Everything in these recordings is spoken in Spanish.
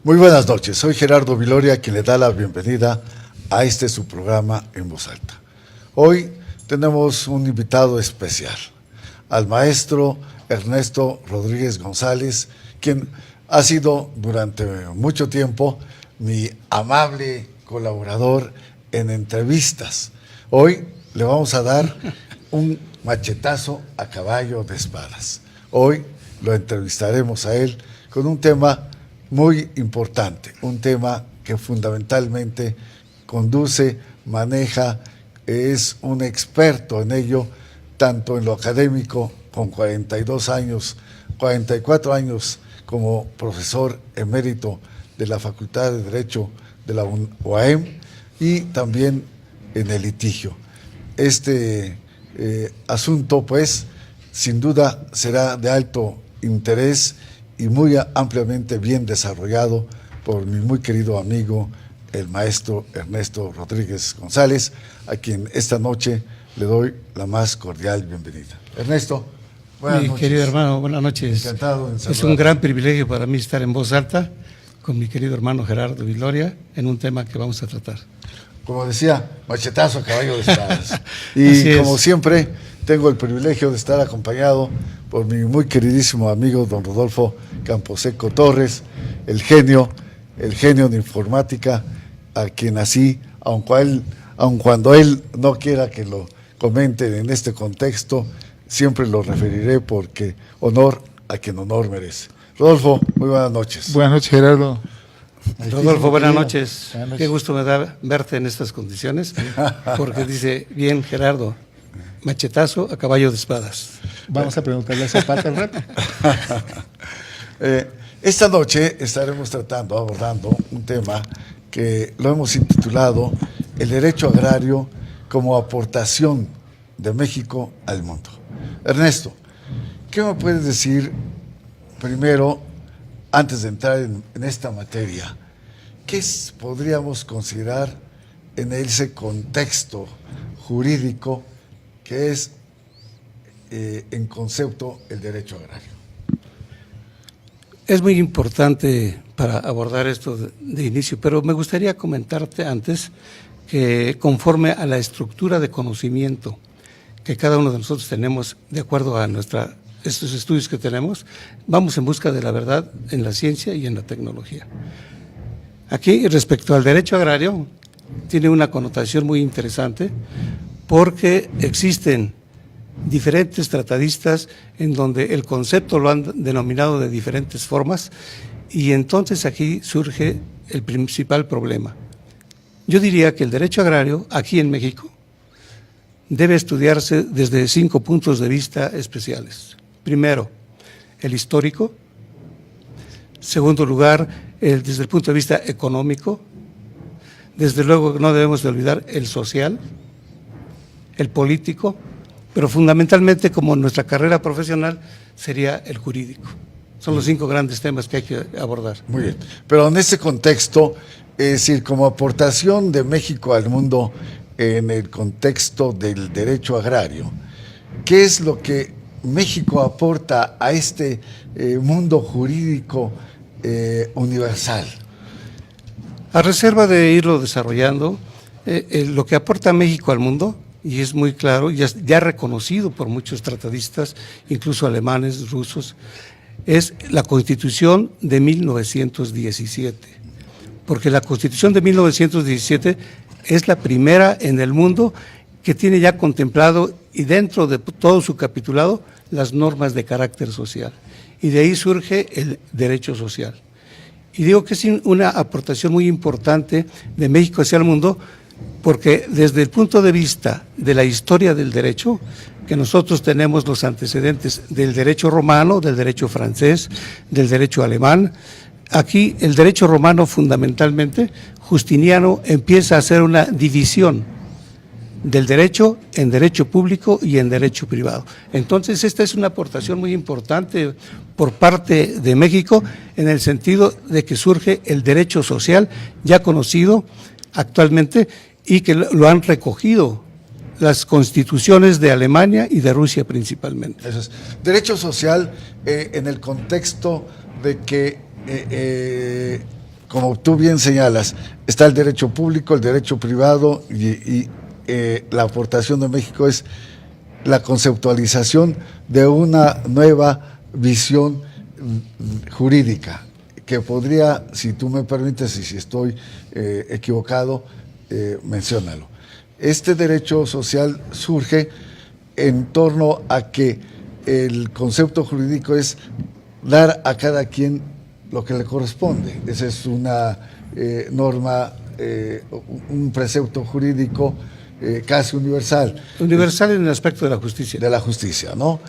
Muy buenas noches, soy Gerardo Viloria, quien le da la bienvenida a su programa En Voz Alta. Hoy tenemos un invitado especial, al maestro Ernesto Rodríguez González, quien ha sido durante mucho tiempo mi amable colaborador en entrevistas. Hoy le vamos a dar un machetazo a caballo de espadas. Hoy lo entrevistaremos a él con un tema muy importante, un tema que fundamentalmente conduce, maneja, es un experto en ello, tanto en lo académico, con 42 años, 44 años como profesor emérito de la Facultad de Derecho de la UAM y también en el litigio. Este asunto, pues, sin duda será de alto interés y muy ampliamente bien desarrollado por mi muy querido amigo, el maestro Ernesto Rodríguez González, a quien esta noche le doy la más cordial bienvenida. Ernesto, buenas noches. Querido hermano, buenas noches. Encantado en saludarte. Es un gran privilegio para mí estar en Voz Alta con mi querido hermano Gerardo Viloria en un tema que vamos a tratar. Como decía, machetazo a caballo de espadas. Y como siempre, tengo el privilegio de estar acompañado por mi muy queridísimo amigo don Rodolfo Camposeco Torres, el genio de informática, a quien así, aun cuando él no quiera que lo comente en este contexto, siempre lo referiré porque honor a quien honor merece. Rodolfo, muy buenas noches. Buenas noches, Gerardo. Rodolfo, buenas noches. Qué gusto me da verte en estas condiciones, porque dice bien Gerardo, machetazo a caballo de espadas. Vamos a preguntarle a Zapata al rato. Esta noche estaremos abordando un tema que lo hemos intitulado El derecho agrario como aportación de México al mundo. Ernesto, ¿qué me puedes decir primero, antes de entrar en esta materia? ¿Qué podríamos considerar en ese contexto jurídico que es en concepto el derecho agrario? Es muy importante para abordar esto de inicio, pero me gustaría comentarte antes que conforme a la estructura de conocimiento que cada uno de nosotros tenemos, de acuerdo a estos estudios que tenemos, vamos en busca de la verdad en la ciencia y en la tecnología. Aquí, respecto al derecho agrario, tiene una connotación muy interesante porque existen diferentes tratadistas en donde el concepto lo han denominado de diferentes formas y entonces aquí surge el principal problema. Yo diría que el derecho agrario aquí en México debe estudiarse desde 5 puntos de vista especiales. Primero, el histórico. Segundo lugar, desde el punto de vista económico. Desde luego no debemos de olvidar el social, el político, pero fundamentalmente, como nuestra carrera profesional, sería el jurídico. Son los 5 grandes temas que hay que abordar. Muy bien, pero en ese contexto, es decir, como aportación de México al mundo en el contexto del derecho agrario, ¿qué es lo que México aporta a este mundo jurídico universal? A reserva de irlo desarrollando, lo que aporta México al mundo, y es muy claro, ya reconocido por muchos tratadistas, incluso alemanes, rusos, es la Constitución de 1917. Porque la Constitución de 1917 es la primera en el mundo que tiene ya contemplado y dentro de todo su capitulado las normas de carácter social. Y de ahí surge el derecho social. Y digo que es una aportación muy importante de México hacia el mundo porque desde el punto de vista de la historia del derecho, que nosotros tenemos los antecedentes del derecho romano, del derecho francés, del derecho alemán, aquí el derecho romano fundamentalmente, Justiniano empieza a hacer una división del derecho en derecho público y en derecho privado. Entonces esta es una aportación muy importante por parte de México en el sentido de que surge el derecho social ya conocido actualmente y que lo han recogido las constituciones de Alemania y de Rusia principalmente. Eso es. Derecho social en el contexto de que como tú bien señalas, está el derecho público, el derecho privado y la aportación de México es la conceptualización de una nueva visión jurídica que podría, si tú me permites y si estoy equivocado, menciónalo. Este derecho social surge en torno a que el concepto jurídico es dar a cada quien lo que le corresponde. Esa es una norma, un precepto jurídico casi universal. Universal en el aspecto de la justicia. De la justicia, ¿no?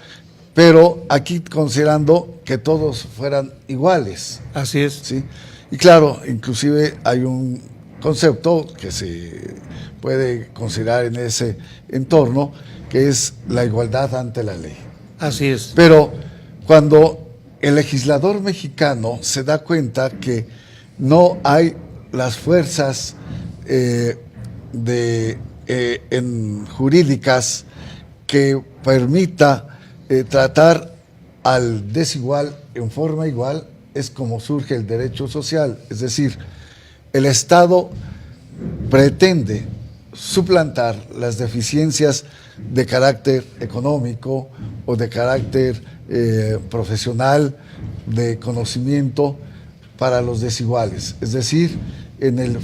Pero aquí considerando que todos fueran iguales. Así es. ¿Sí? Y claro, inclusive hay un concepto que se puede considerar en ese entorno, que es la igualdad ante la ley. Así es. Pero cuando el legislador mexicano se da cuenta que no hay las fuerzas jurídicas que permita tratar al desigual en forma igual, es como surge el derecho social. Es decir, el Estado pretende suplantar las deficiencias de carácter económico o de carácter profesional, de conocimiento para los desiguales, es decir,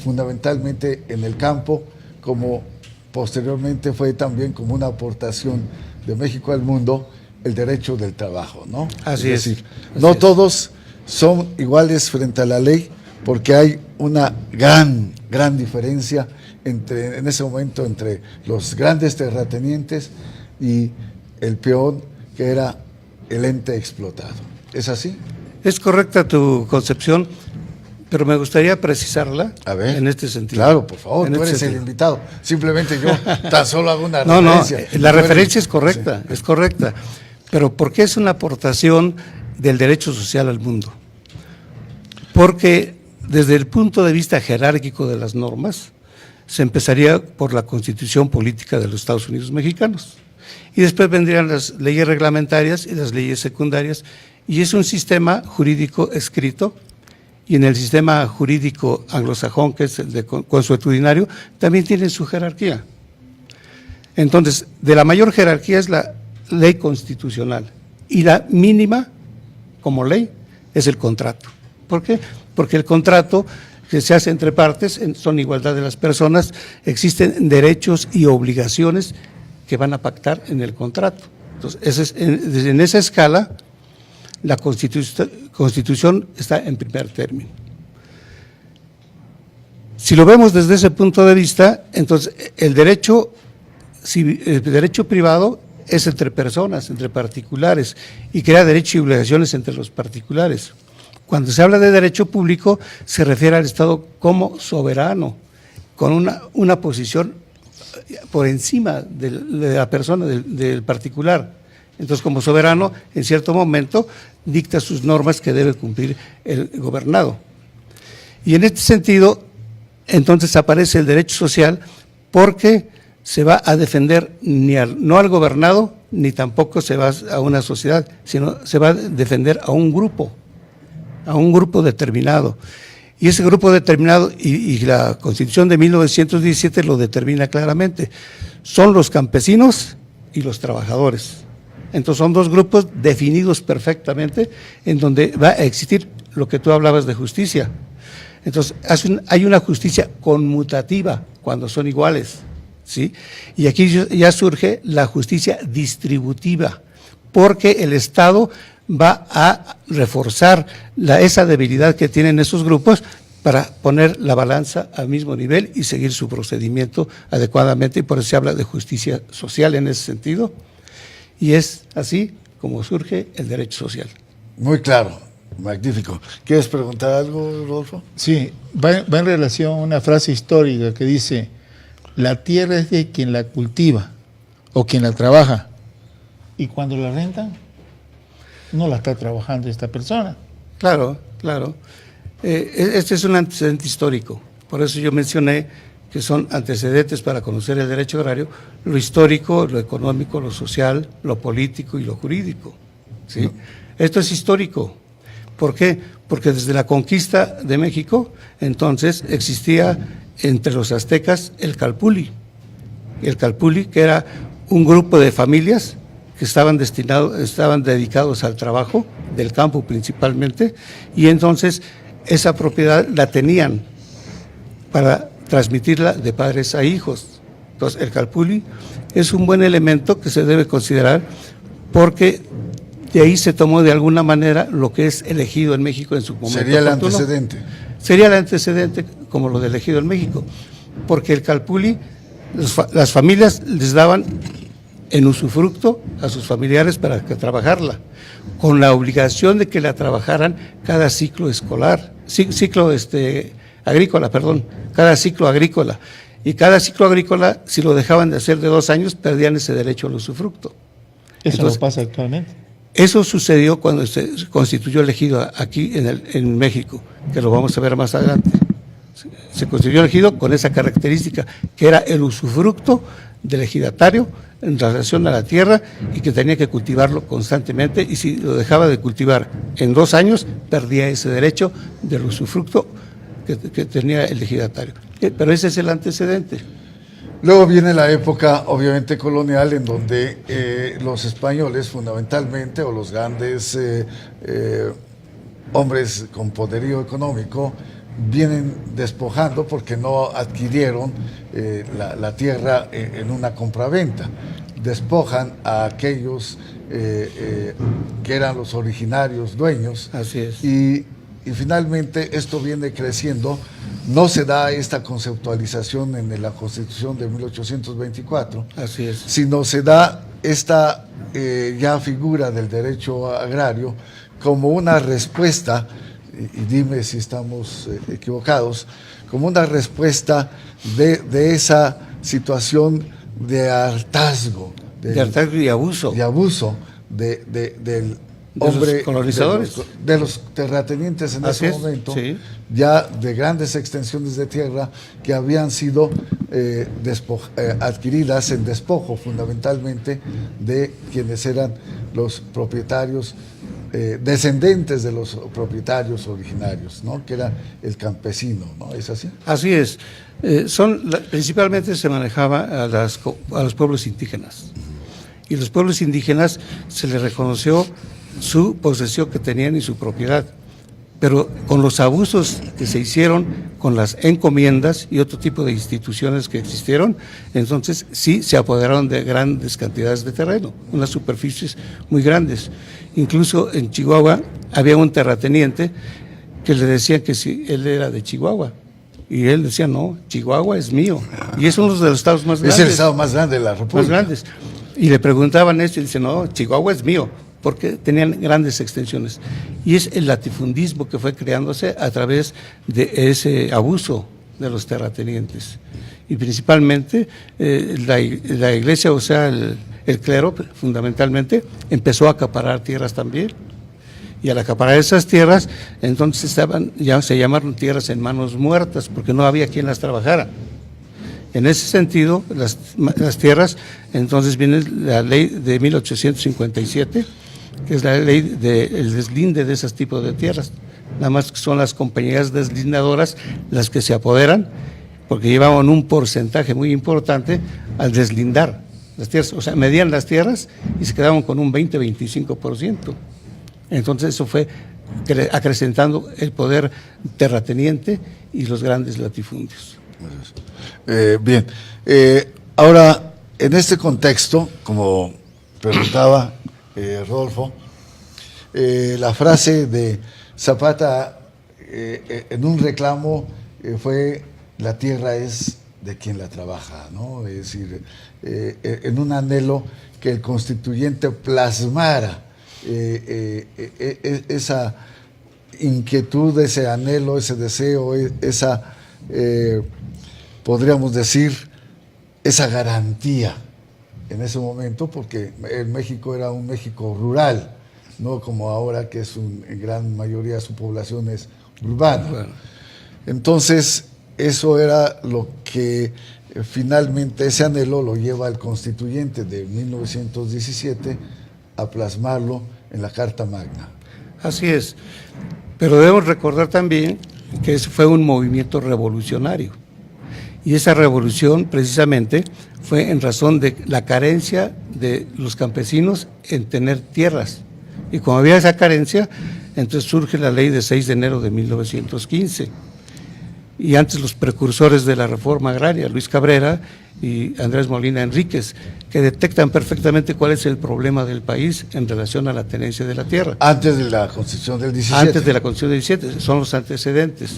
fundamentalmente en el campo, como posteriormente fue también como una aportación de México al mundo, el derecho del trabajo, ¿no? Así es decir, no todos son iguales frente a la ley, porque hay una gran diferencia en ese momento entre los grandes terratenientes y el peón, que era el ente explotado. ¿Es así? Es correcta tu concepción, pero me gustaría precisarla en este sentido. Claro, por favor, en tú eres el invitado. Simplemente yo tan solo hago una referencia. No, la referencia es correcta, sí. Es correcta. Pero ¿por qué es una aportación del derecho social al mundo? Porque desde el punto de vista jerárquico de las normas, se empezaría por la Constitución Política de los Estados Unidos Mexicanos. Y después vendrían las leyes reglamentarias y las leyes secundarias, y es un sistema jurídico escrito, y en el sistema jurídico anglosajón, que es el de consuetudinario, también tiene su jerarquía. Entonces, de la mayor jerarquía es la ley constitucional, y la mínima, como ley, es el contrato. ¿Por qué? Porque el contrato que se hace entre partes son igualdad de las personas, existen derechos y obligaciones que van a pactar en el contrato. Entonces, en esa escala, la Constitución está en primer término. Si lo vemos desde ese punto de vista, entonces el derecho privado es entre personas, entre particulares, y crea derechos y obligaciones entre los particulares. Cuando se habla de derecho público, se refiere al Estado como soberano, con una posición por encima de la persona, del particular. Entonces, como soberano, en cierto momento, dicta sus normas que debe cumplir el gobernado. Y en este sentido, entonces aparece el derecho social, porque se va a defender no al gobernado, ni tampoco se va a una sociedad, sino se va a defender a un grupo determinado. Y ese grupo determinado, y la Constitución de 1917 lo determina claramente, son los campesinos y los trabajadores. Entonces son dos grupos definidos perfectamente, en donde va a existir lo que tú hablabas de justicia. Entonces hay una justicia conmutativa cuando son iguales, ¿sí? Y aquí ya surge la justicia distributiva, porque el Estado va a reforzar esa debilidad que tienen esos grupos para poner la balanza al mismo nivel y seguir su procedimiento adecuadamente, y por eso se habla de justicia social en ese sentido, y es así como surge el derecho social. Muy claro, magnífico. ¿Quieres preguntar algo, Rodolfo? Sí, va en relación a una frase histórica que dice: la tierra es de quien la cultiva o quien la trabaja, y cuando la rentan, no la está trabajando esta persona. Claro. Este es un antecedente histórico. Por eso yo mencioné que son antecedentes para conocer el derecho agrario: lo histórico, lo económico, lo social, lo político y lo jurídico, ¿sí? Esto es histórico. ¿Por qué? Porque desde la conquista de México, entonces existía entre los aztecas el calpulli. El calpulli, que era un grupo de familias que estaban dedicados al trabajo del campo principalmente, y entonces esa propiedad la tenían para transmitirla de padres a hijos. Entonces el calpulli es un buen elemento que se debe considerar, porque de ahí se tomó de alguna manera lo que es el ejido en México en su momento. Sería el oportuno. antecedente. Sería el antecedente como lo del ejido en México, porque el calpulli, las familias les daban en usufructo a sus familiares para que trabajarla, con la obligación de que la trabajaran cada ciclo escolar, agrícola, cada ciclo agrícola. Y cada ciclo agrícola, si lo dejaban de hacer de 2 años, perdían ese derecho al usufructo. Eso Entonces, no pasa actualmente. eso sucedió cuando se constituyó el ejido aquí en México, que lo vamos a ver más adelante. Se constituyó el ejido con esa característica, que era el usufructo del ejidatario en relación a la tierra, y que tenía que cultivarlo constantemente, y si lo dejaba de cultivar en 2 años, perdía ese derecho del usufructo que tenía el ejidatario. Pero ese es el antecedente. Luego viene la época, obviamente, colonial, en donde los españoles, fundamentalmente, o los grandes hombres con poderío económico, vienen despojando porque no adquirieron la tierra en una compraventa. Despojan a aquellos que eran los originarios dueños. Así es. Y finalmente esto viene creciendo. No se da esta conceptualización en la Constitución de 1824, Así es. sino se da esta ya figura del derecho agrario como una respuesta, y dime si estamos equivocados, como una respuesta de esa situación de hartazgo. De hartazgo y abuso. De abuso del hombre, los colonizadores, de los terratenientes en ese momento, sí, ya de grandes extensiones de tierra que habían sido adquiridas en despojo, fundamentalmente de quienes eran los propietarios, descendientes de los propietarios originarios, ¿no? Que era el campesino, ¿no? ¿Es así? Así es. Principalmente se manejaba a los pueblos indígenas, y los pueblos indígenas se les reconoció su posesión que tenían y su propiedad, pero con los abusos que se hicieron con las encomiendas y otro tipo de instituciones que existieron, entonces sí se apoderaron de grandes cantidades de terreno, unas superficies muy grandes. Incluso en Chihuahua había un terrateniente que le decían que si él era de Chihuahua, y él decía, no, Chihuahua es mío, y es uno de los estados más grandes. Es el estado más grande de la República. Más grandes. Y le preguntaban esto y dice, no, Chihuahua es mío, porque tenían grandes extensiones. Y es el latifundismo que fue creándose a través de ese abuso de los terratenientes. Y principalmente la iglesia, o sea, el clero, fundamentalmente, empezó a acaparar tierras también. Y al acaparar esas tierras, entonces se llamaron tierras en manos muertas, porque no había quien las trabajara. En ese sentido, las tierras, entonces viene la ley de 1857, que es la ley del deslinde de esos tipos de tierras. Nada más que son las compañías deslindadoras las que se apoderan, porque llevaban un porcentaje muy importante al deslindar las tierras. O sea, medían las tierras y se quedaban con un 20-25%. Entonces eso fue acrecentando el poder terrateniente y los grandes latifundios. Bien, ahora, en este contexto, como preguntaba Rodolfo, la frase de Zapata en un reclamo fue: la tierra es de quien la trabaja, ¿no? Es decir, en un anhelo que el constituyente plasmara esa inquietud, ese anhelo, ese deseo, esa, podríamos decir, esa garantía en ese momento, porque en México era un México rural, no como ahora que es en gran mayoría su población es urbana. Bueno. Entonces, eso era lo que finalmente, ese anhelo lo lleva el constituyente de 1917 a plasmarlo en la Carta Magna. Así es. Pero debemos recordar también que ese fue un movimiento revolucionario. Y esa revolución precisamente fue en razón de la carencia de los campesinos en tener tierras. Y como había esa carencia, entonces surge la ley de 6 de enero de 1915. Y antes los precursores de la reforma agraria, Luis Cabrera y Andrés Molina Enríquez, que detectan perfectamente cuál es el problema del país en relación a la tenencia de la tierra. Antes de la Constitución del 17. Antes de la Constitución del 17, son los antecedentes.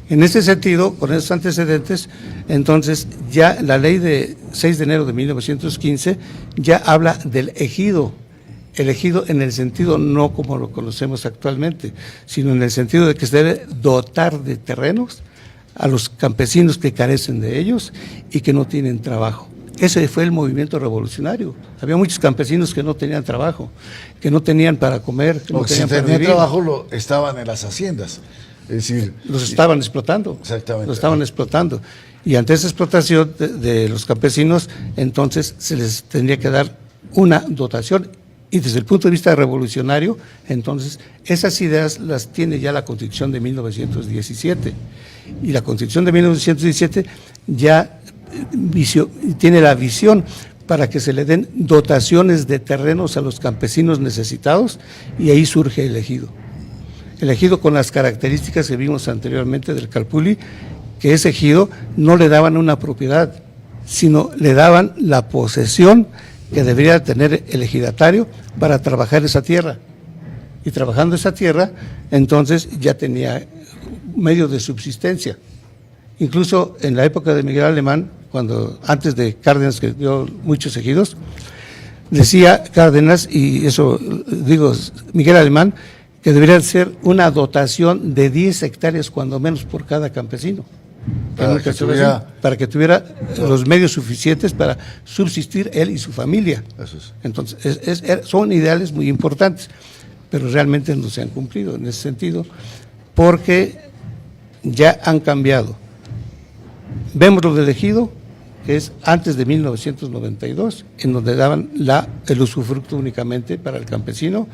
En ese sentido, con esos antecedentes, entonces ya la ley de 6 de enero de 1915 ya habla del ejido. El ejido en el sentido no como lo conocemos actualmente, sino en el sentido de que se debe dotar de terrenos a los campesinos que carecen de ellos y que no tienen trabajo. Ese fue el movimiento revolucionario. Había muchos campesinos que no tenían trabajo, que no tenían para comer, que no Porque si tenían para tenían vivir. trabajo estaban en las haciendas. Es decir, Los estaban explotando. Exactamente. Los estaban explotando. Y ante esa explotación de los campesinos, entonces se les tendría que dar una dotación. Y desde el punto de vista revolucionario, entonces, esas ideas las tiene ya la Constitución de 1917. Y la Constitución de 1917 ya tiene la visión para que se le den dotaciones de terrenos a los campesinos necesitados, y ahí surge el ejido. El ejido con las características que vimos anteriormente del Calpulli, que ese ejido no le daban una propiedad, sino le daban la posesión que debería tener el ejidatario para trabajar esa tierra. Y trabajando esa tierra, entonces ya tenía medios de subsistencia. Incluso en la época de Miguel Alemán, antes de Cárdenas, que dio muchos ejidos, decía Cárdenas, y eso digo Miguel Alemán, que debería ser una dotación de 10 hectáreas cuando menos por cada campesino. Para que tuviera los medios suficientes para subsistir él y su familia. Eso es. Entonces, son ideales muy importantes, pero realmente no se han cumplido en ese sentido, porque ya han cambiado. Vemos lo del ejido, que es antes de 1992, en donde daban el usufructo únicamente para el campesino,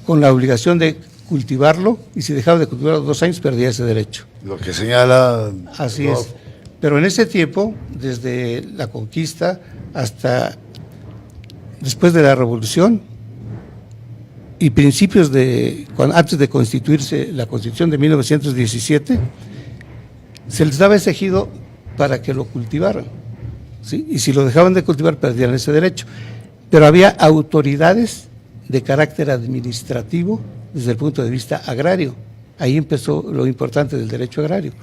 con la obligación de cultivarlo, y si dejaba de cultivarlo 2 años perdía ese derecho. Lo que señala... Así es. Pero en ese tiempo, desde la conquista hasta después de la Revolución y antes de constituirse la Constitución de 1917, se les daba ese ejido para que lo cultivaran, ¿sí? Y si lo dejaban de cultivar perdían ese derecho. Pero había autoridades de carácter administrativo desde el punto de vista agrario. Ahí empezó lo importante del derecho agrario.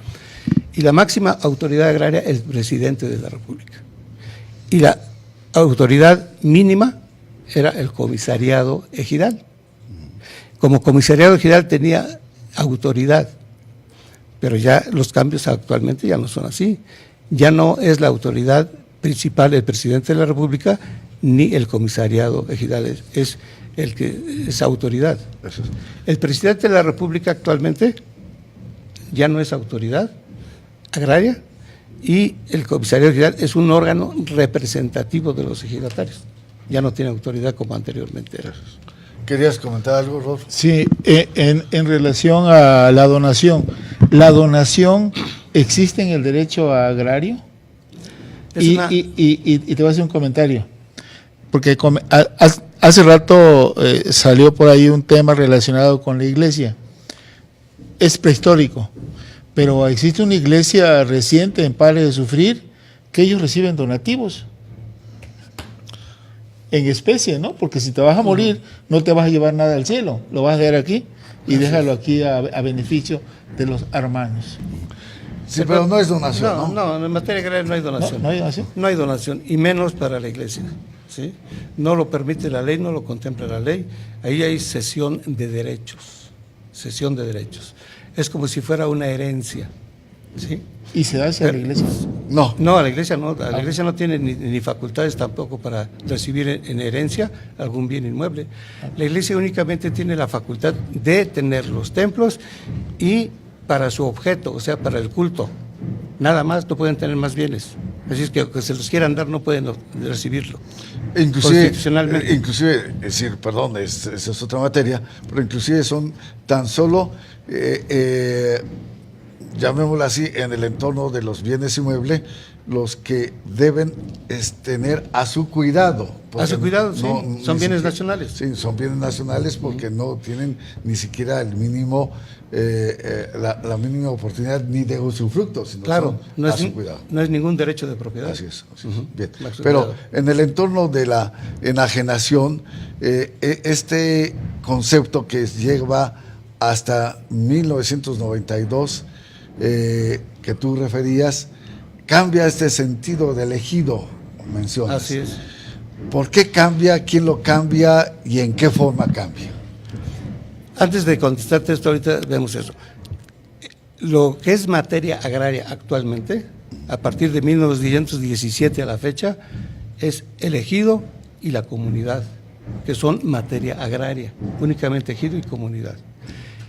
Y la máxima autoridad agraria es el presidente de la República. Y la autoridad mínima era el comisariado ejidal. Como comisariado ejidal tenía autoridad, pero ya los cambios actualmente ya no son así. Ya no es la autoridad principal el presidente de la República ni el comisariado ejidal, es el que es autoridad. Eso es. El presidente de la República actualmente ya no es autoridad agraria, y el comisario ejidal es un órgano representativo de los ejidatarios. Ya no tiene autoridad como anteriormente era. ¿Querías comentar algo, Rolf? Sí, en relación a la donación. ¿La donación existe en el derecho agrario? Y te voy a hacer un comentario. Porque hace rato salió por ahí un tema relacionado con la iglesia. Es prehistórico, pero existe una iglesia reciente en Padre de Sufrir que ellos reciben donativos en especie, ¿no? Porque si te vas a morir, no te vas a llevar nada al cielo, lo vas a dejar aquí y déjalo aquí a beneficio de los hermanos. Sí, pero no es donación, ¿no? No, en materia agraria no hay donación. ¿No hay donación? No hay donación, y menos para la iglesia, ¿sí? No lo permite la ley, no lo contempla la ley. Ahí hay cesión de derechos, cesión de derechos. Es como si fuera una herencia, ¿sí? ¿Y se da hacia la iglesia? No. No, a la iglesia no. La iglesia no tiene ni facultades tampoco para recibir en herencia algún bien inmueble. La iglesia únicamente tiene la facultad de tener los templos y para su objeto, o sea, para el culto. Nada más, no pueden tener más bienes. Así es que aunque se los quieran dar, no pueden recibirlo. Inclusive, es decir, perdón, esa es otra materia, pero inclusive son tan solo, llamémoslo así, en el entorno de los bienes inmuebles, los que deben tener a su cuidado. A su cuidado, sí, son bienes nacionales. Sí, son bienes nacionales porque no tienen ni siquiera el mínimo, la mínima oportunidad ni de usufructo, sino claro, son a su cuidado. No es ningún derecho de propiedad. Así es. Bien. Pero en el entorno de la enajenación, este concepto que lleva hasta 1992, que tú referías, cambia este sentido del ejido, mencionas. Así es. ¿Por qué cambia? ¿Quién lo cambia? ¿Y en qué forma cambia? Antes de contestarte esto, ahorita vemos eso. Lo que es materia agraria actualmente, a partir de 1917 a la fecha, es el ejido y la comunidad, que son materia agraria, únicamente ejido y comunidad.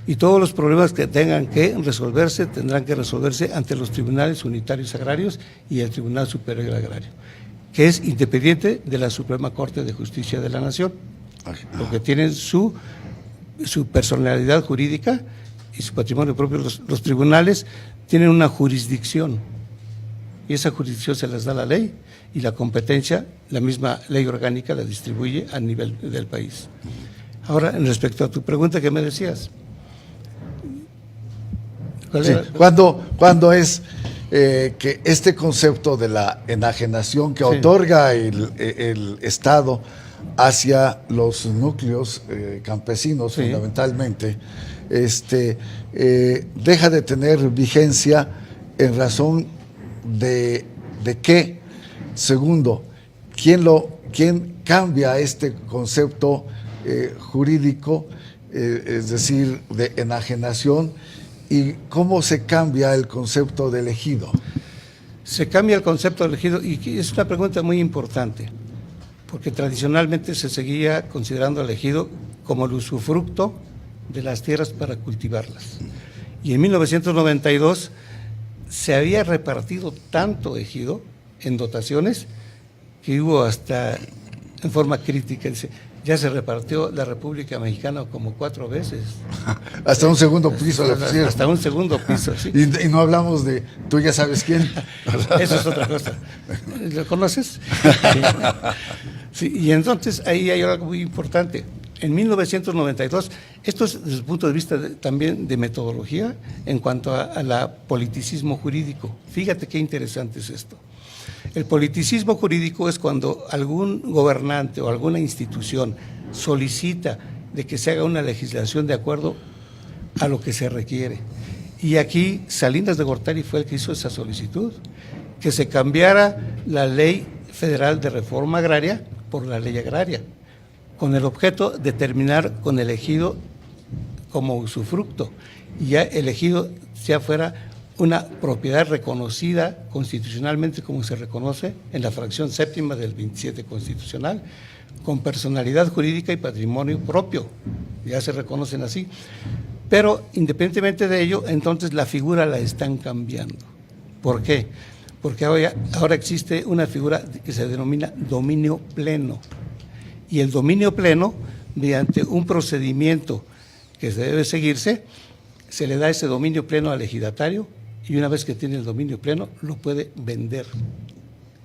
Y todos los problemas que tengan que resolverse tendrán que resolverse ante los tribunales unitarios agrarios y el Tribunal Superior Agrario, que es independiente de la Suprema Corte de Justicia de la Nación, porque tienen su personalidad jurídica y su patrimonio propio. Los tribunales tienen una jurisdicción y esa jurisdicción se les da la ley y la competencia, la misma ley orgánica la distribuye a nivel del país. Ahora, en respecto a tu pregunta que me decías. Sí, ¿cuándo es que este concepto de la enajenación que otorga el Estado hacia los núcleos campesinos, fundamentalmente, deja de tener vigencia en razón de qué? Segundo, ¿quién cambia este concepto jurídico, es decir, de enajenación? ¿Y cómo se cambia el concepto de ejido? Se cambia el concepto de ejido, y es una pregunta muy importante, porque tradicionalmente se seguía considerando el ejido como el usufructo de las tierras para cultivarlas. Y en 1992 se había repartido tanto ejido en dotaciones que hubo hasta en forma crítica, dice, ya se repartió la República Mexicana como 4 veces. Hasta un segundo piso le pusieron. Hasta un segundo piso, sí. Y no hablamos de tú ya sabes quién. Eso es otra cosa. ¿Lo conoces? Sí, y entonces ahí hay algo muy importante. En 1992, esto es desde el punto de vista también de metodología en cuanto a la politicismo jurídico. Fíjate qué interesante es esto. El politicismo jurídico es cuando algún gobernante o alguna institución solicita de que se haga una legislación de acuerdo a lo que se requiere. Y aquí Salinas de Gortari fue el que hizo esa solicitud, que se cambiara la Ley Federal de Reforma Agraria por la Ley Agraria, con el objeto de terminar con el ejido como usufructo, y ya el ejido ya fuera una propiedad reconocida constitucionalmente como se reconoce en la fracción 7ª del 27 constitucional, con personalidad jurídica y patrimonio propio, ya se reconocen así. Pero independientemente de ello, entonces la figura la están cambiando. ¿Por qué? Porque ahora existe una figura que se denomina dominio pleno, y el dominio pleno, mediante un procedimiento que debe seguirse, se le da ese dominio pleno al ejidatario, y una vez que tiene el dominio pleno, lo puede vender.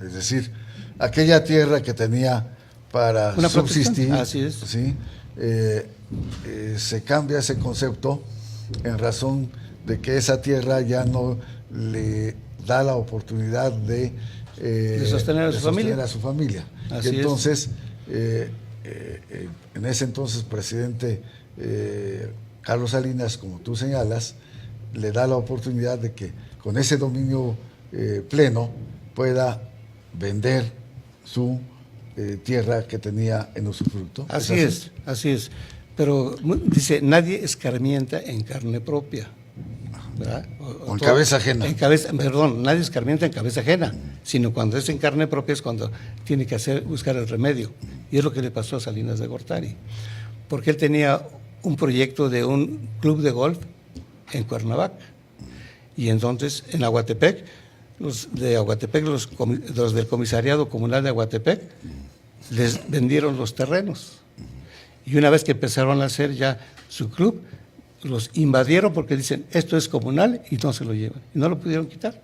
Es decir, aquella tierra que tenía para subsistir, así es. ¿sí? Se cambia ese concepto en razón de que esa tierra ya no le da la oportunidad de sostener a su familia. Así y entonces, en ese entonces presidente Carlos Salinas, como tú señalas, le da la oportunidad de que con ese dominio pleno pueda vender su tierra que tenía en usufructo. Así es. Pero dice, nadie escarmienta en carne propia, ¿verdad? O en cabeza ajena. Nadie escarmienta en cabeza ajena, sino cuando es en carne propia es cuando tiene que buscar el remedio. Y es lo que le pasó a Salinas de Gortari, porque él tenía un proyecto de un club de golf en Cuernavaca, y entonces en Aguatepec los de Aguatepec, los del Comisariado Comunal de Aguatepec, les vendieron los terrenos. Y una vez que empezaron a hacer ya su club, los invadieron porque dicen, esto es comunal, y no se lo llevan. Y no lo pudieron quitar.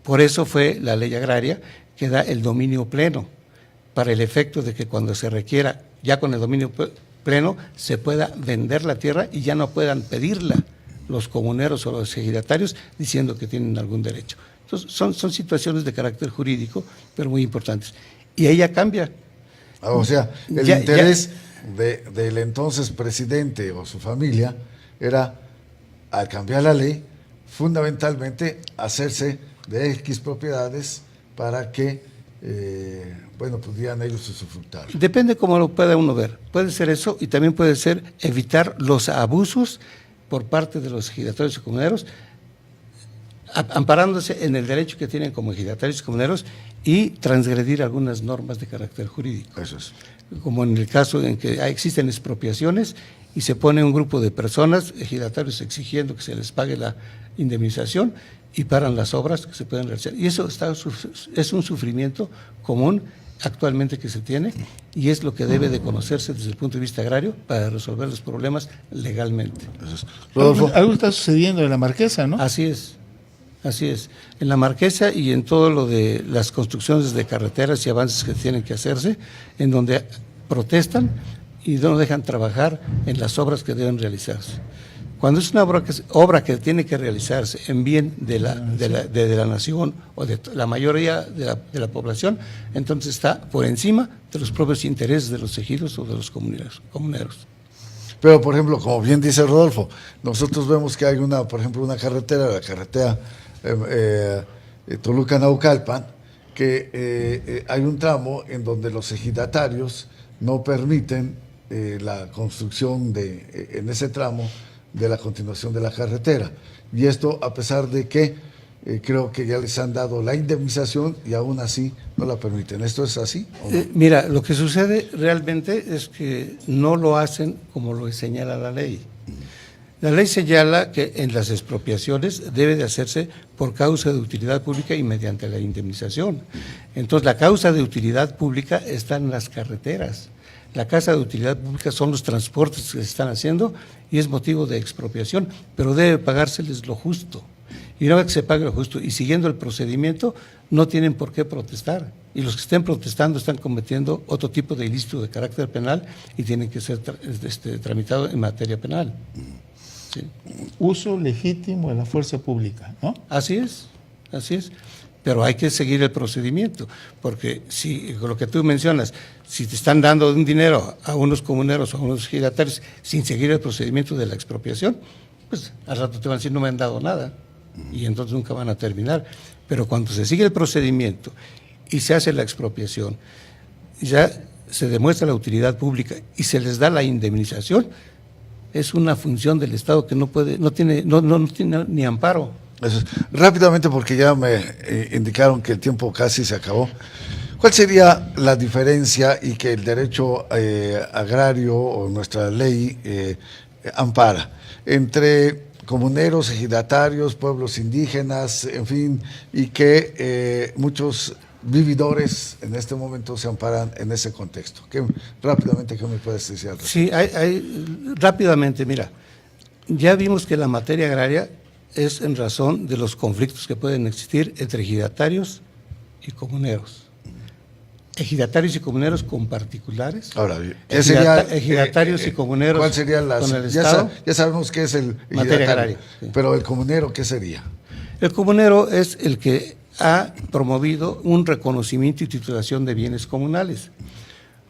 Por eso fue la ley agraria que da el dominio pleno, para el efecto de que cuando se requiera, ya con el dominio pleno, se pueda vender la tierra y ya no puedan pedirla los comuneros o los ejidatarios diciendo que tienen algún derecho. Entonces, son situaciones de carácter jurídico, pero muy importantes. Y ella cambia. O sea, el interés del entonces presidente o su familia era, al cambiar la ley, fundamentalmente hacerse de X propiedades para que, pudieran ellos usufructar. Depende cómo lo pueda uno ver. Puede ser eso y también puede ser evitar los abusos por parte de los ejidatarios y comuneros, amparándose en el derecho que tienen como ejidatarios y comuneros y transgredir algunas normas de carácter jurídico. Eso es. Como en el caso en que existen expropiaciones y se pone un grupo de personas, ejidatarios, exigiendo que se les pague la indemnización y paran las obras que se pueden realizar. Y eso es un sufrimiento común actualmente que se tiene y es lo que debe de conocerse desde el punto de vista agrario para resolver los problemas legalmente. Eso es. Rodolfo. Algo está sucediendo en la Marquesa, ¿no? Así es. En la Marquesa y en todo lo de las construcciones de carreteras y avances que tienen que hacerse, en donde protestan y no dejan trabajar en las obras que deben realizarse. Cuando es una obra que tiene que realizarse en bien de la nación o de la mayoría de la población, entonces está por encima de los propios intereses de los ejidos o de los comuneros. Pero, por ejemplo, como bien dice Rodolfo, nosotros vemos que hay por ejemplo, una carretera, la carretera Toluca-Naucalpan, que hay un tramo en donde los ejidatarios no permiten la construcción en ese tramo de la continuación de la carretera. Y esto a pesar de que creo que ya les han dado la indemnización y aún así no la permiten. ¿Esto es así o no? Mira, lo que sucede realmente es que no lo hacen como lo señala la ley. La ley señala que en las expropiaciones debe de hacerse por causa de utilidad pública y mediante la indemnización. Entonces, la causa de utilidad pública está en las carreteras. La causa de utilidad pública son los transportes que se están haciendo y es motivo de expropiación, pero debe pagárseles lo justo. Y una vez que se pague lo justo y siguiendo el procedimiento, no tienen por qué protestar. Y los que estén protestando están cometiendo otro tipo de ilícito de carácter penal y tienen que ser tramitados en materia penal. Sí. Uso legítimo de la fuerza pública, ¿no? Así es. Pero hay que seguir el procedimiento, porque si lo que tú mencionas, si te están dando un dinero a unos comuneros o a unos ejidatarios sin seguir el procedimiento de la expropiación, pues al rato te van a decir no me han dado nada y entonces nunca van a terminar. Pero cuando se sigue el procedimiento y se hace la expropiación, ya se demuestra la utilidad pública y se les da la indemnización, es una función del Estado que no tiene ni amparo. Eso es. Rápidamente, porque ya me indicaron que el tiempo casi se acabó. ¿Cuál sería la diferencia y que el derecho agrario o nuestra ley ampara entre comuneros, ejidatarios, pueblos indígenas, en fin, y que muchos vividores en este momento se amparan en ese contexto? Rápidamente, ¿qué me puedes decir? Sí, rápidamente, mira, ya vimos que la materia agraria es en razón de los conflictos que pueden existir entre ejidatarios y comuneros. Ejidatarios y comuneros con particulares. Ahora, ¿qué sería, ejidatarios y comuneros ¿cuál sería con el Estado? Ya sabemos qué es el materia agraria, sí. Pero el comunero, ¿qué sería? El comunero es el que ha promovido un reconocimiento y titulación de bienes comunales.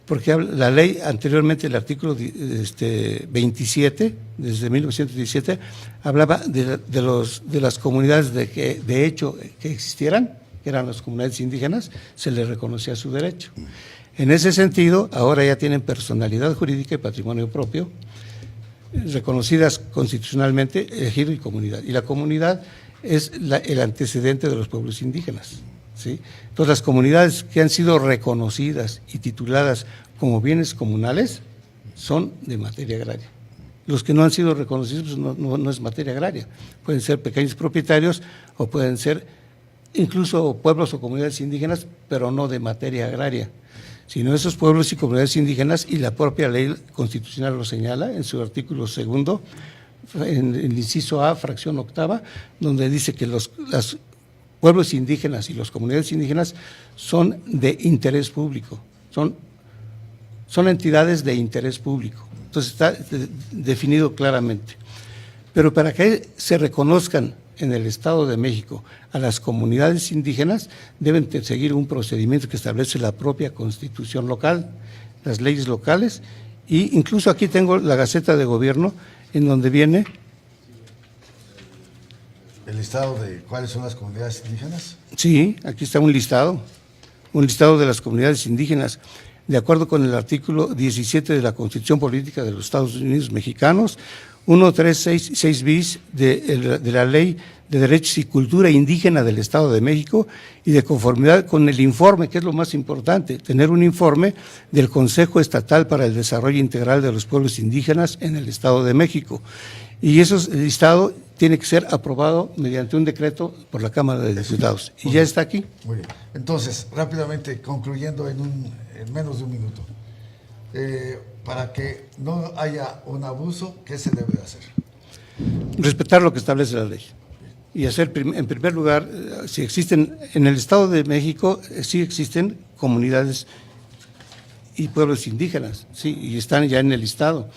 Porque la ley anteriormente, el artículo 27, desde 1917, hablaba de las comunidades de hecho que existieran, que eran las comunidades indígenas, se les reconocía su derecho. En ese sentido, ahora ya tienen personalidad jurídica y patrimonio propio, reconocidas constitucionalmente, ejido y comunidad. Y la comunidad es el antecedente de los pueblos indígenas, ¿sí? Entonces, las comunidades que han sido reconocidas y tituladas como bienes comunales son de materia agraria. Los que no han sido reconocidos pues no es materia agraria. Pueden ser pequeños propietarios o pueden ser incluso pueblos o comunidades indígenas, pero no de materia agraria, sino esos pueblos y comunidades indígenas, y la propia ley constitucional lo señala en su artículo 2, en el inciso A, fracción 8, donde dice que los pueblos indígenas y las comunidades indígenas son de interés público, son entidades de interés público. Entonces está definido claramente. Pero para que se reconozcan en el Estado de México a las comunidades indígenas, deben seguir un procedimiento que establece la propia Constitución local, las leyes locales, e incluso aquí tengo la Gaceta de Gobierno, en donde viene ¿El listado de cuáles son las comunidades indígenas? Sí, aquí está un listado de las comunidades indígenas, de acuerdo con el artículo 17 de la Constitución Política de los Estados Unidos Mexicanos, 1366 bis de la Ley de Derechos y Cultura Indígena del Estado de México, y de conformidad con el informe, que es lo más importante, tener un informe del Consejo Estatal para el Desarrollo Integral de los Pueblos Indígenas en el Estado de México. Y ese listado tiene que ser aprobado mediante un decreto por la Cámara de Diputados. Y ya está aquí. Muy bien. Entonces, rápidamente, concluyendo en menos de un minuto, para que no haya un abuso, ¿qué se debe hacer? Respetar lo que establece la ley. Y hacer, en primer lugar, si existen, en el Estado de México, sí existen comunidades y pueblos indígenas, sí, y están ya en el listado.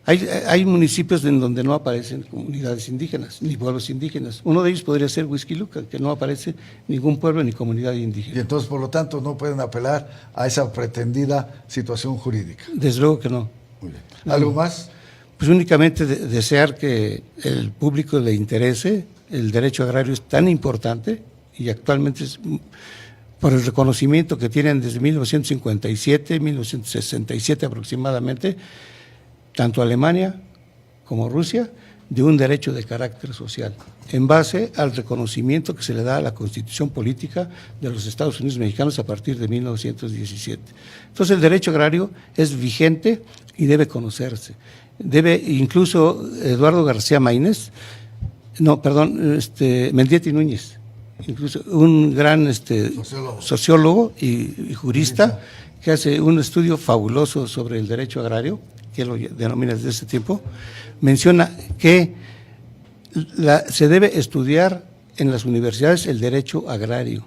Hay municipios en donde no aparecen comunidades indígenas, ni pueblos indígenas. Uno de ellos podría ser Huixquiluca, que no aparece ningún pueblo ni comunidad indígena. Y entonces, por lo tanto, no pueden apelar a esa pretendida situación jurídica. Desde luego que no. Muy bien. ¿Algo más? Pues únicamente desear que el público le interese. El derecho agrario es tan importante, y actualmente es por el reconocimiento que tienen desde 1957, 1967 aproximadamente, tanto Alemania como Rusia, de un derecho de carácter social, en base al reconocimiento que se le da a la Constitución Política de los Estados Unidos Mexicanos a partir de 1917. Entonces el derecho agrario es vigente y debe conocerse. Incluso Eduardo García Maínez, Mendieta y Núñez, incluso un gran sociólogo y jurista, que hace un estudio fabuloso sobre el derecho agrario, que lo denomina desde ese tiempo, menciona que se debe estudiar en las universidades el derecho agrario.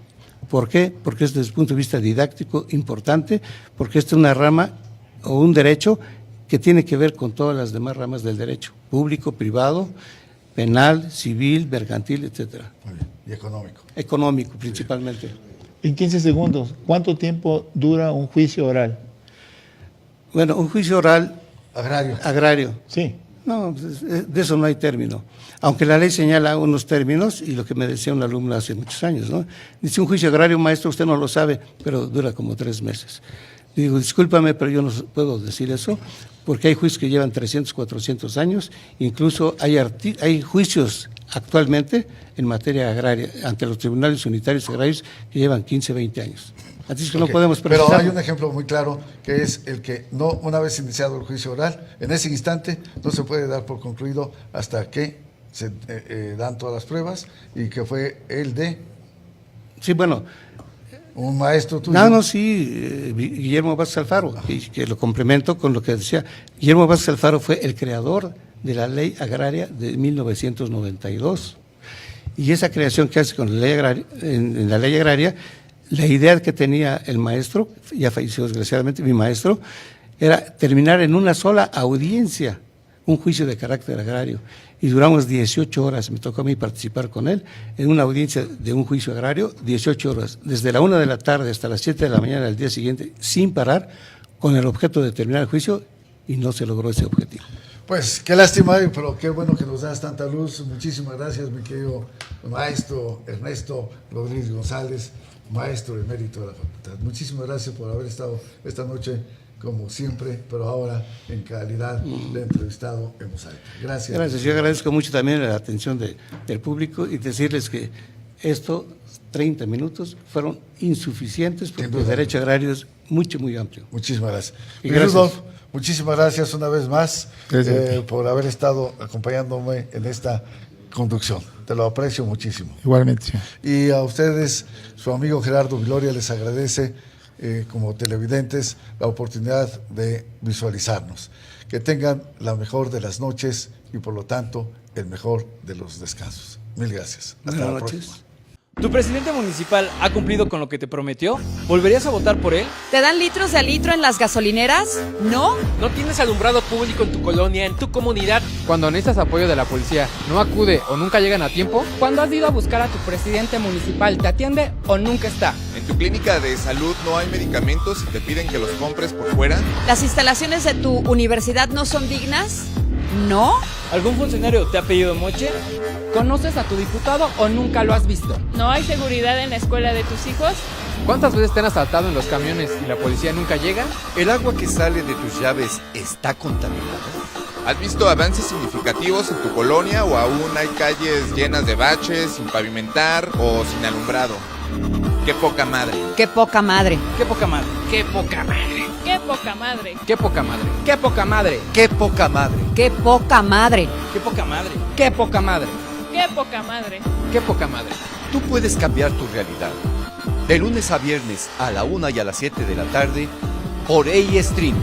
¿Por qué? Porque es desde el punto de vista didáctico importante, porque esta es una rama o un derecho que tiene que ver con todas las demás ramas del derecho, público, privado, penal, civil, mercantil, etcétera. Muy bien. Y económico. Económico, principalmente. En 15 segundos, ¿cuánto tiempo dura un juicio oral? Bueno, un juicio oral agrario. Sí. No, de eso no hay término. Aunque la ley señala unos términos, y lo que me decía un alumno hace muchos años, ¿no? Dice, un juicio agrario, maestro, usted no lo sabe, pero dura como 3 meses. Y digo, discúlpame, pero yo no puedo decir eso, porque hay juicios que llevan 300, 400 años, incluso hay juicios actualmente en materia agraria, ante los tribunales unitarios agrarios, que llevan 15, 20 años. Así es que no podemos precisar. Pero hay un ejemplo muy claro, que es el que no, una vez iniciado el juicio oral, en ese instante no se puede dar por concluido hasta que se dan todas las pruebas, y que fue el de... Sí, bueno... Un maestro tuyo. Guillermo Vázquez Alfaro, y que lo complemento con lo que decía. Guillermo Vázquez Alfaro fue el creador de la ley agraria de 1992. Y esa creación que hace con la ley agraria, en la ley agraria, la idea que tenía el maestro, ya falleció desgraciadamente mi maestro, era terminar en una sola audiencia un juicio de carácter agrario. Y duramos 18 horas, me tocó a mí participar con él, en una audiencia de un juicio agrario, 18 horas, desde la 1 de la tarde hasta las 7 de la mañana del día siguiente, sin parar, con el objeto de terminar el juicio, y no se logró ese objetivo. Pues qué lástima, pero qué bueno que nos das tanta luz. Muchísimas gracias, mi querido maestro Ernesto Rodríguez González, maestro emérito de la facultad. Muchísimas gracias por haber estado esta noche, como siempre, pero ahora en calidad de entrevistado en Voz Alta. Gracias. Gracias. Yo agradezco mucho también la atención del público, y decirles que estos 30 minutos fueron insuficientes, porque el derecho agrario es muy amplio. Muchísimas gracias. Y gracias. Rudolf, muchísimas gracias una vez más por haber estado acompañándome en esta conducción. Te lo aprecio muchísimo. Igualmente, señor. Y a ustedes, su amigo Gerardo Viloria les agradece, como televidentes, la oportunidad de visualizarnos. Que tengan la mejor de las noches y, por lo tanto, el mejor de los descansos. Mil gracias. Hasta Buenas la noches. próxima. ¿Tu presidente municipal ha cumplido con lo que te prometió? ¿Volverías a votar por él? ¿Te dan litros de a litro en las gasolineras? ¿No? ¿No tienes alumbrado público en tu colonia, en tu comunidad? Cuando necesitas apoyo de la policía, ¿no acude o nunca llegan a tiempo? Cuando has ido a buscar a tu presidente municipal, ¿te atiende o nunca está? ¿En tu clínica de salud no hay medicamentos y te piden que los compres por fuera? ¿Las instalaciones de tu universidad no son dignas? ¿No? ¿Algún funcionario te ha pedido moche? ¿Conoces a tu diputado o nunca lo has visto? ¿No hay seguridad en la escuela de tus hijos? ¿Cuántas veces te han asaltado en los camiones y la policía nunca llega? ¿El agua que sale de tus llaves está contaminada? ¿Has visto avances significativos en tu colonia o aún hay calles llenas de baches, sin pavimentar o sin alumbrado? ¡Qué poca madre! ¡Qué poca madre! ¡Qué poca madre! ¡Qué poca madre! ¡Qué poca madre! ¡Qué poca madre! ¡Qué poca madre! ¡Qué poca madre! ¡Qué poca madre! ¡Qué poca madre! ¡Qué poca madre! ¡Qué poca madre! ¡Qué poca madre! Tú puedes cambiar tu realidad. De lunes a viernes a la 1 y a las 7 de la tarde por A-Stream.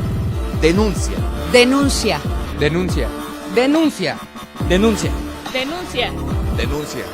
Denuncia. Denuncia. Denuncia. Denuncia. Denuncia. ¡Denuncia! Denuncia.